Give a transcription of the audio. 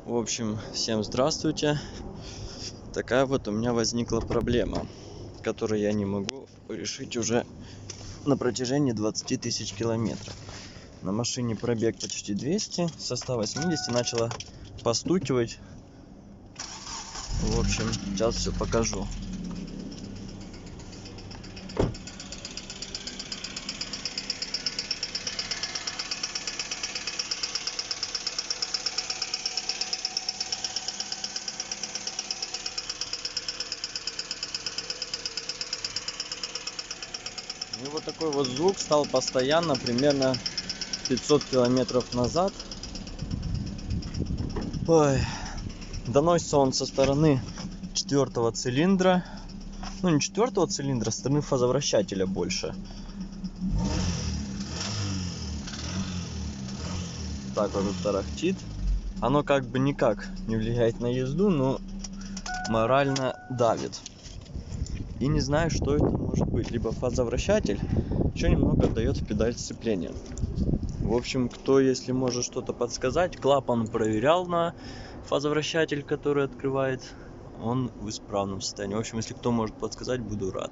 В общем, всем здравствуйте. Такая вот у меня возникла проблема, которую я не могу решить уже на протяжении 20 тысяч километров. На машине пробег почти 200, со 180 начала постукивать. В общем, сейчас все покажу. И вот такой вот звук стал постоянно, примерно 500 километров назад. Ой. Доносится он со стороны четвертого цилиндра. Ну, не четвертого цилиндра, со стороны фазовращателя больше. Так вот тарахтит. Оно как бы никак не влияет на езду, но морально давит. И не знаю, что это может быть. Либо фазовращатель, еще немного отдает в педаль сцепления. В общем, кто, если может что-то подсказать, клапан проверял на фазовращатель, который открывает, он в исправном состоянии. В общем, если кто может подсказать, буду рад.